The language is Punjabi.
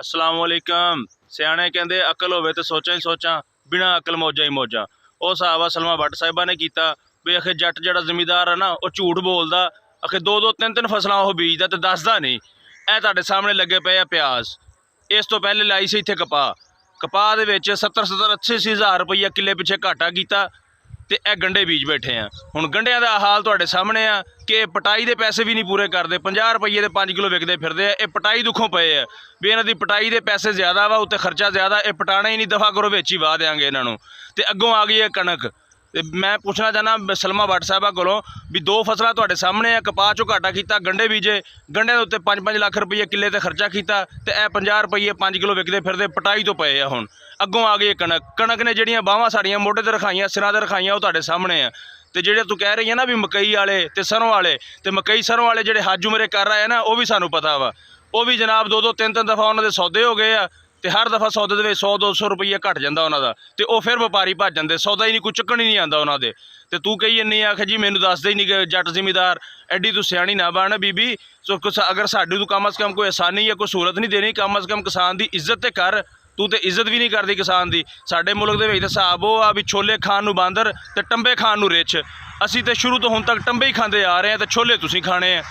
अस्सलाम वालेकुम। सियाणे कहते अकल होवे तो सोचा ही सोचा, बिना अकल मौजा ही मौजा। वो हिसाब आ सलमा भट्ट साहिबा ने किया भी आखिर जट जिहड़ा जमींदार है ना वो झूठ बोलदा, आखिर दो दो तीन तीन फसलां वो बीजदा ते दसदा नहीं। ਇਹ ਤੁਹਾਡੇ ਸਾਹਮਣੇ ਲੱਗੇ ਪਏ ਆ ਪਿਆਜ਼। ਇਸ ਤੋਂ ਪਹਿਲੇ ਲਾਈ ਸੀ ਇੱਥੇ ਕਪਾਹ ਦੇ ਵਿੱਚ 70-80 ਹਜ਼ਾਰ ਰੁਪਈਆ ਕਿੱਲੇ ਪਿੱਛੇ ਘਾਟਾ ਕੀਤਾ ਤੇ ਇਹ ਗੰਢੇ ਬੀਜ ਬੈਠੇ ਆ। ਹੁਣ ਗੰਢਿਆਂ ਦਾ ਹਾਲ ਤੁਹਾਡੇ ਸਾਹਮਣੇ ਆ ਕਿ ਪਟਾਈ ਦੇ ਪੈਸੇ ਵੀ ਨਹੀਂ ਪੂਰੇ ਕਰਦੇ। 50 ਰੁਪਈਏ ਦੇ 5 ਕਿਲੋ ਵਿਕਦੇ ਫਿਰਦੇ ਆ। ਇਹ ਪਟਾਈ ਦੁੱਖੋਂ ਪਏ ਆ ਵੀ ਇਹਨਾਂ ਦੀ ਪਟਾਈ ਦੇ ਪੈਸੇ ਜ਼ਿਆਦਾ ਵਾ, ਉੱਤੇ ਖਰਚਾ ਜ਼ਿਆਦਾ। ਇਹ ਪਟਾਣਾ ਹੀ ਨਹੀਂ, ਦਫਾ ਕਰੋ, ਵਿੱਚ ਹੀ ਵਾਹ ਦਿਆਂਗੇ ਇਹਨਾਂ ਨੂੰ। ਤੇ ਅੱਗੋਂ ਆ ਗਈ ਹੈ ਕਣਕ। ਤੇ ਮੈਂ ਪੁੱਛਣਾ ਚਾਹੁੰਦਾ ਸਲਮਾ ਭੱਟ ਸਾਹਿਬਾ ਕੋਲੋਂ ਵੀ ਦੋ ਫਸਲਾਂ ਤੁਹਾਡੇ ਸਾਹਮਣੇ ਆ, ਕਪਾਹ 'ਚੋਂ ਘਾਟਾ ਕੀਤਾ, ਗੰਢੇ ਬੀਜੇ, ਗੰਢਿਆਂ ਦੇ ਉੱਤੇ 5-5 ਲੱਖ ਰੁਪਈਏ ਕਿੱਲੇ ਤੇ ਖਰਚਾ ਕੀਤਾ ਤੇ ਇਹ 50 ਰੁਪਈਏ 5 ਕਿਲੋ ਵਿਕਦੇ ਫਿਰਦੇ ਪਟਾਈ ਤੋਂ ਪਏ ਆ। ਹੁਣ ਅੱਗੋਂ ਆ ਗਈ ਕਣਕ ਨੇ ਜਿਹੜੀਆਂ ਬਾਹਾਂ ਸਾਡੀਆਂ ਮੋਢੇ ਤੇ ਰਖਾਈਆਂ, ਸਿਰਾਂ ਤੇ ਰਖਾਈਆਂ, ਉਹ ਤੁਹਾਡੇ ਸਾਹਮਣੇ ਆ। ਤੇ ਜਿਹੜੇ ਤੂੰ ਕਹਿ ਰਹੀ ਆ ਨਾ ਵੀ ਮਕਈ ਵਾਲੇ ਤੇ ਸਰੋਂ ਵਾਲੇ, ਤੇ ਮਕਈ ਸਰੋਂ ਵਾਲੇ ਜਿਹੜੇ ਹੱਜ ਉਮਰੇ ਕਰ ਰਹੇ ਆ ਨਾ, ਉਹ ਵੀ ਸਾਨੂੰ ਪਤਾ ਵਾ। ਉਹ ਵੀ ਜਨਾਬ 2-2 3-3 ਦਫਾ ਉਹਨਾਂ ਦੇ ਸੌਦੇ ਹੋ ਗਏ ਆ ਤੇ ਹਰ ਦਫਾ ਸੌਦੇ ਦੇ ਵਿੱਚ 100-200 ਰੁਪਈਆ ਘਟ ਜਾਂਦਾ ਉਹਨਾਂ ਦਾ। ਤੇ ਉਹ ਫਿਰ ਵਪਾਰੀ ਭੱਜ ਜਾਂਦੇ, ਸੌਦਾ ਹੀ ਨਹੀਂ, ਕੋਈ ਚੱਕਣ ਹੀ ਨਹੀਂ ਆਉਂਦਾ ਉਹਨਾਂ ਦੇ। ਤੇ ਤੂੰ ਕਹੀ ਇੰਨੀ ਆਖ ਜੀ ਮੈਨੂੰ ਦੱਸਦੇ ਹੀ ਨਹੀਂ ਕਿ ਜੱਟ ਜ਼ਿਮੀਦਾਰ। ਐਡੀ ਤੂੰ ਸਿਆਣੀ ਨਾ ਬਣ ਬੀਬੀ। ਸੋ ਅਗਰ ਸਾਡੀ ਤੂੰ ਕਮ ਅਜ਼ ਕਮ ਕੋਈ ਆਸਾਨੀ ਜਾਂ ਕੋਈ ਸਹੂਲਤ ਨਹੀਂ ਦੇਣੀ, ਕਮ ਅਜ਼ ਕਮ ਕਿਸਾਨ ਦੀ ਇੱਜ਼ਤ ਤੇ ਕਰ। ਤੂੰ ਤੇ ਇੱਜ਼ਤ ਵੀ ਨਹੀਂ ਕਰਦੀ ਕਿਸਾਨ ਦੀ। ਸਾਡੇ ਮੁਲਕ ਦੇ ਵਿੱਚ ਤਾਂ ਹਿਸਾਬ ਉਹ ਆ ਵੀ ਛੋਲੇ ਖਾਣ ਨੂੰ ਬਾਂਦਰ ਤੇ ਟੰਬੇ ਖਾਣ ਨੂੰ ਰਿੱਛ। ਅਸੀਂ ਤਾਂ ਸ਼ੁਰੂ ਤੋਂ ਹੁਣ ਤੱਕ ਟੰਬੇ ਹੀ ਖਾਂਦੇ ਆ ਰਹੇ ਹਾਂ ਤੇ ਛੋਲੇ ਤੁਸੀਂ ਖਾਣੇ ਆ।